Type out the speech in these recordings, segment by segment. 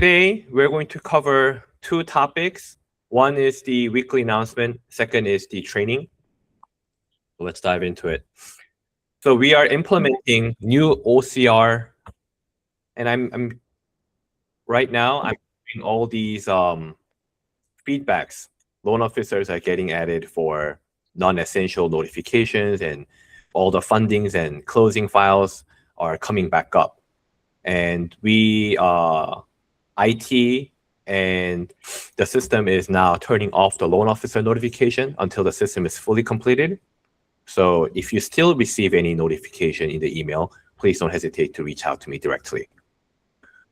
Today, we're going to cover two topics. One is the weekly announcement. Second is the training. Let's dive into it. So we are implementing new OCR, and I'm right now I'm doing all these feedbacks. Loan officers are getting added for non-essential notifications, and all the fundings and closing files are coming back up. And we IT and the system is now turning off the loan officer notification until the system is fully completed. So if you still receive any notification in the email, please don't hesitate to reach out to me directly.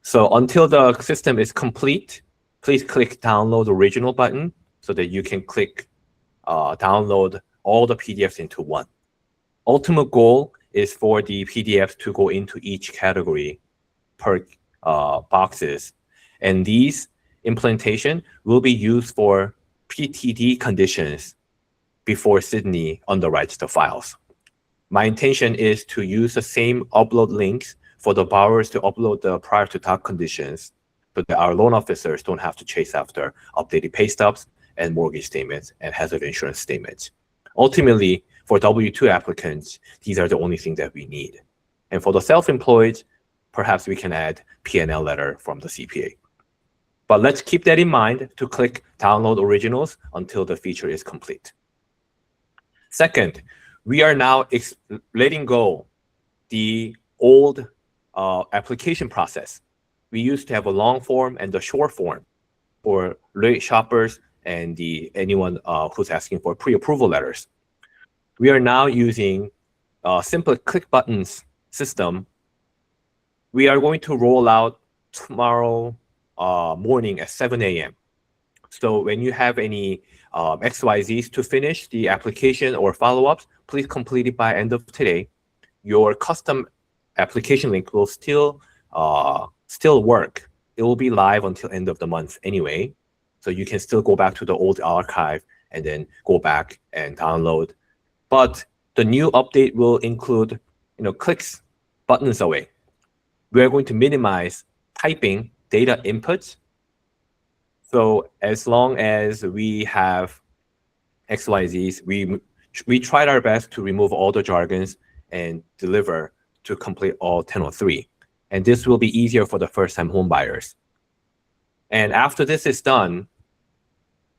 So until the system is complete, please click download original button so that you can click download all the PDFs into one. Ultimate goal is for the PDFs to go into each category per boxes. And these implementation will be used for PTD conditions before Sydney underwrites the files. My intention is to use the same upload links for the borrowers to upload the prior to doc conditions so that our loan officers don't have to chase after updated pay stubs and mortgage statements and hazard insurance statements. Ultimately, for W-2 applicants, these are the only things that we need. And for the self-employed, perhaps we can add P&L letter from the CPA. But let's keep that in mind to click download originals until the feature is complete. Second, we are now letting go the old application process. We used to have a long form and the short form for rate shoppers and anyone who's asking for pre-approval letters. We are now using a simple click buttons system. We are going to roll out tomorrow morning at 7 a.m. So when you have any XYZs to finish the application or follow-ups, please complete it by end of today. Your custom application link will still work. It will be live until end of the month anyway. So you can still go back to the old archive and then go back and download. But the new update will include, clicks buttons away. We are going to minimize typing data inputs. So as long as we have XYZs, we tried our best to remove all the jargons and deliver to complete all 1003. And this will be easier for the first-time home buyers. And after this is done,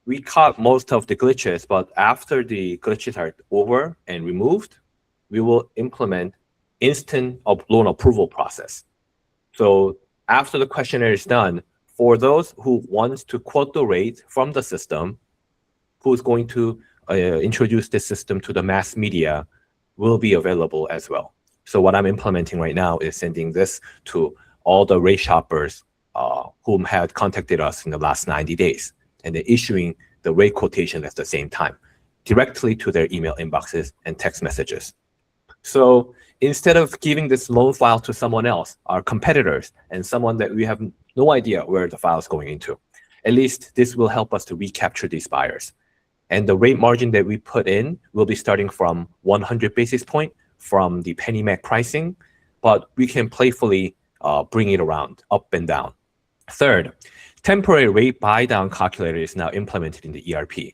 we caught most of the glitches, but after the glitches are over and removed, we will implement instant loan approval process. So after the questionnaire is done, for those who wants to quote the rate from the system, who's going to introduce this system to the mass media, will be available as well. So what I'm implementing right now is sending this to all the rate shoppers whom had contacted us in the last 90 days, and then issuing the rate quotation at the same time, directly to their email inboxes and text messages. So instead of giving this loan file to someone else, our competitors, and someone that we have no idea where the file is going into, at least this will help us to recapture these buyers. And the rate margin that we put in will be starting from 100 basis point from the PennyMac pricing, but we can playfully bring it around, up and down. Third, temporary rate Buydown Calculator is now implemented in the ERP.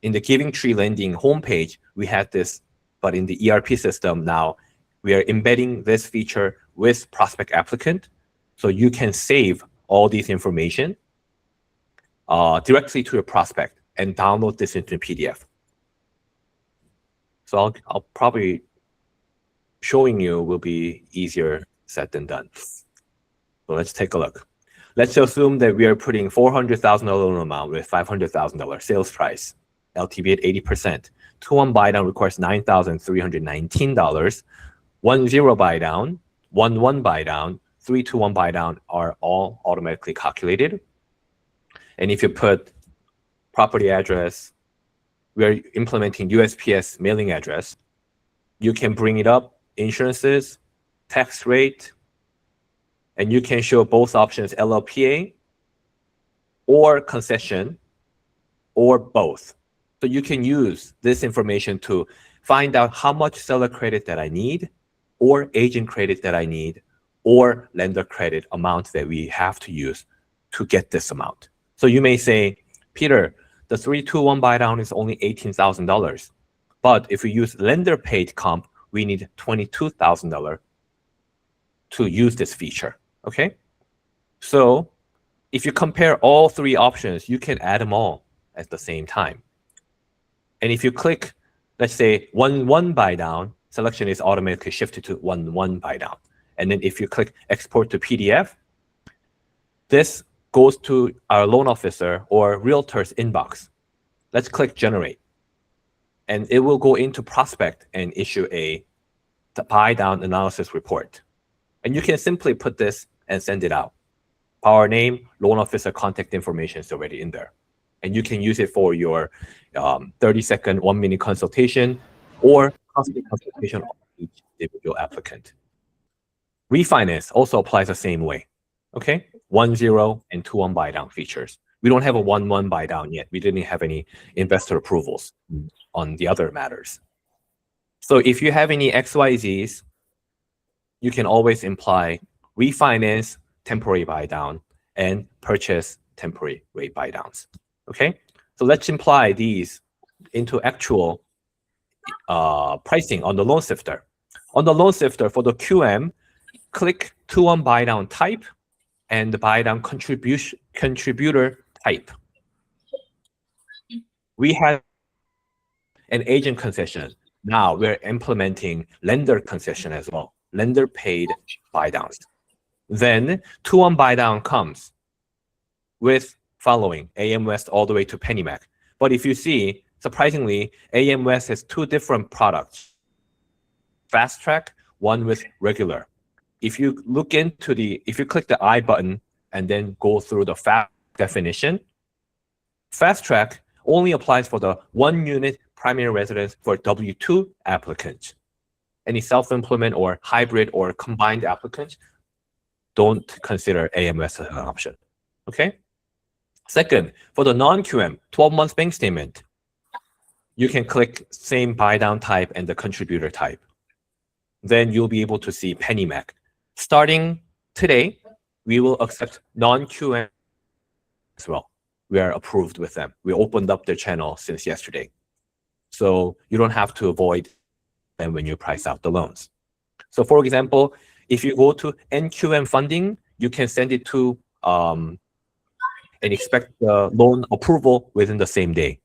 In the Giving Tree Lending homepage, we had this, but in the ERP system now, we are embedding this feature with prospect applicant, so you can save all these information directly to your prospect and download this into a PDF. So I'll probably showing you will be easier said than done. So let's take a look. Let's assume that we are putting $400,000 loan amount with $500,000 sales price, LTV at 80%. 2-1 Buydown requires $9,319. 1-0 Buydown, 1-1 Buydown, 3-2-1 Buydown are all automatically calculated. And if you put property address, we are implementing USPS mailing address. You can bring it up, insurances, tax rate, and you can show both options, LLPA or concession or both. So you can use this information to find out how much seller credit that I need or agent credit that I need or lender credit amount that we have to use to get this amount. So you may say, Peter, the 3-2-1 buy down is only $18,000. But if we use lender paid comp, we need $22,000 to use this feature. Okay? So if you compare all three options, you can add them all at the same time. And if you click, let's say 1-1 buy down, selection is automatically shifted to 1-1 buy down. And then if you click export to PDF, this goes to our loan officer or realtor's inbox. Let's click generate. And it will go into prospect and issue the buy down analysis report. And you can simply put this and send it out. Our name, loan officer contact information is already in there. And you can use it for your 30-second, 1-minute consultation or costly consultation of each individual applicant. Refinance also applies the same way. Okay, 1-0 and 2-1 buy down features. We don't have a 1-1 buy down yet. We didn't have any investor approvals on the other matters. So if you have any XYZs, you can always imply refinance, temporary buy down, and purchase temporary rate buy downs. Okay, so let's imply these into actual pricing on the loan sifter. On the loan sifter for the QM, click 2-1 buy down type and the buy down contributor type. We have an agent concession. Now we're implementing lender concession as well. Lender paid buy downs. Then 2-1 buy down comes with following AM West all the way to PennyMac. But if you see, surprisingly, AM West has two different products. Fast track, one with regular. If you look into if you click the I button and then go through the fast definition, fast track only applies for the 1-unit primary residence for W-2 applicants. Any self-employment or hybrid or combined applicants, don't consider AMS as an option. Okay? Second, for the non-QM, 12-month bank statement, you can click same buy down type and the contributor type. Then you'll be able to see PennyMac. Starting today, we will accept non-QM as well. We are approved with them. We opened up their channel since yesterday. So you don't have to avoid them when you price out the loans. So for example, if you go to NQM funding, you can send it to and expect the loan approval within the same day.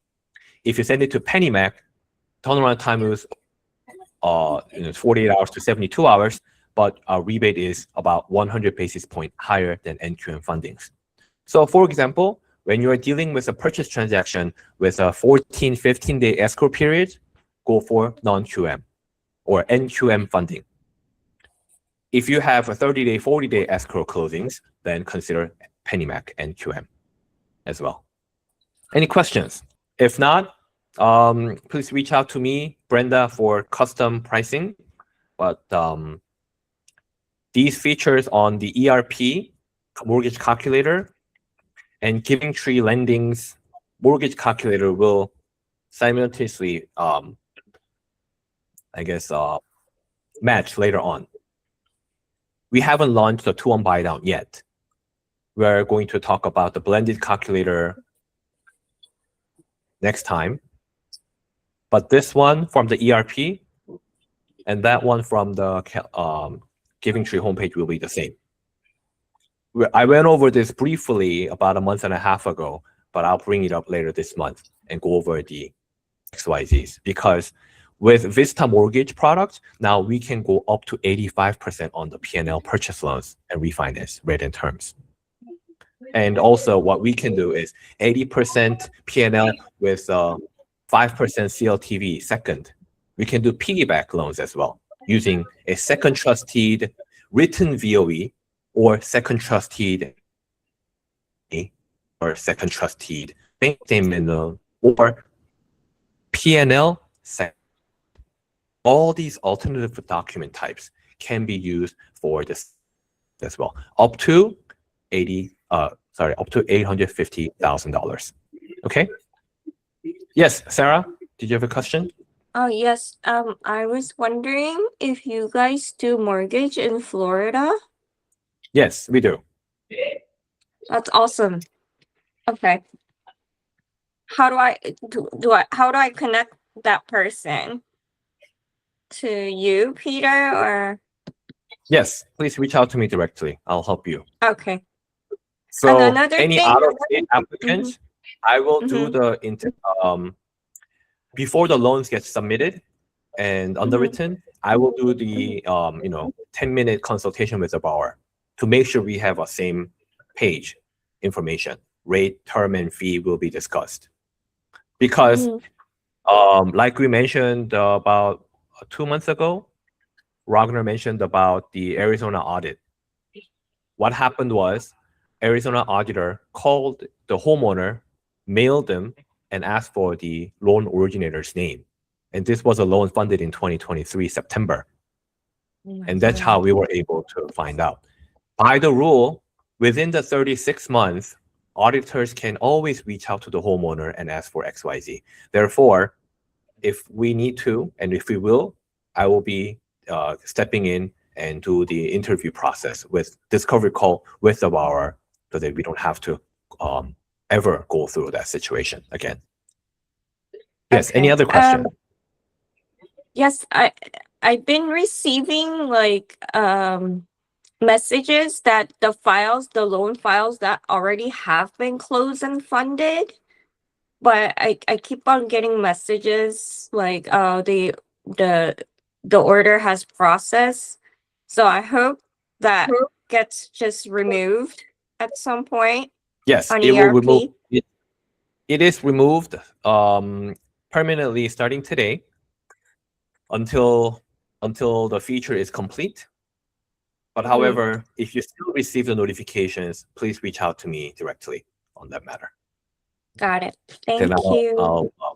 If you send it to PennyMac, turnaround time is 48 hours to 72 hours, but our rebate is about 100 basis points higher than NQM fundings. So for example, when you're dealing with a purchase transaction with a 14, 15-day escrow period, go for non-QM or NQM funding. If you have a 30-day, 40-day escrow closings, then consider PennyMac NQM as well. Any questions? If not, please reach out to me, Brenda, for custom pricing. But these features on the ERP mortgage calculator and Giving Tree Lending's mortgage calculator will simultaneously, match later on. We haven't launched the 2-1 buy down yet. We're going to talk about the blended calculator next time. But this one from the ERP and that one from the Giving Tree homepage will be the same. I went over this briefly about a month and a half ago, but I'll bring it up later this month and go over the XYZs. Because with Vista mortgage products, now we can go up to 85% on the P&L purchase loans and refinance rate and terms. And also what we can do is 80% P&L with 5% CLTV second. We can do piggyback loans as well using a second trusteed written VOE or second trusteed or second trusteed bank statement loan or P&L second. All these alternative document types can be used for this as well. Up to $850,000. Okay. Yes, Sarah, did you have a question? Oh, yes. I was wondering if you guys do mortgage in Florida. Yes, we do. That's awesome. Okay. How do I connect that person to you, Peter, or Yes, please reach out to me directly. I'll help you. okay. So And another any thing. out-of-state applicants, I will do Mhm. the before the loans get submitted and underwritten. I will do the 10-minute consultation with the borrower to make sure we have a same page information. Rate, term, and fee will be discussed. Because like we mentioned about 2 months ago, Ragnar mentioned about the Arizona audit. What happened was Arizona auditor called the homeowner, mailed them, and asked for the loan originator's name. And this was a loan funded in 2023 September. And that's how we were able to find out. By the rule, within the 36 months, auditors can always reach out to the homeowner and ask for XYZ. Therefore, if we need to, and if we will, I will be stepping in and do the interview process with discovery call with the borrower so that we don't have to ever go through that situation again. Yes, any other question? Yes, I've been receiving like messages that the loan files that already have been closed and funded, but I keep on getting messages like the order has processed. So I hope that gets just removed at some point Yes, on it will ERP. remove it. It is removed permanently starting today until the feature is complete. But however, if you still receive the notifications, please reach out to me directly on that matter. Got it. Then Thank you. I'll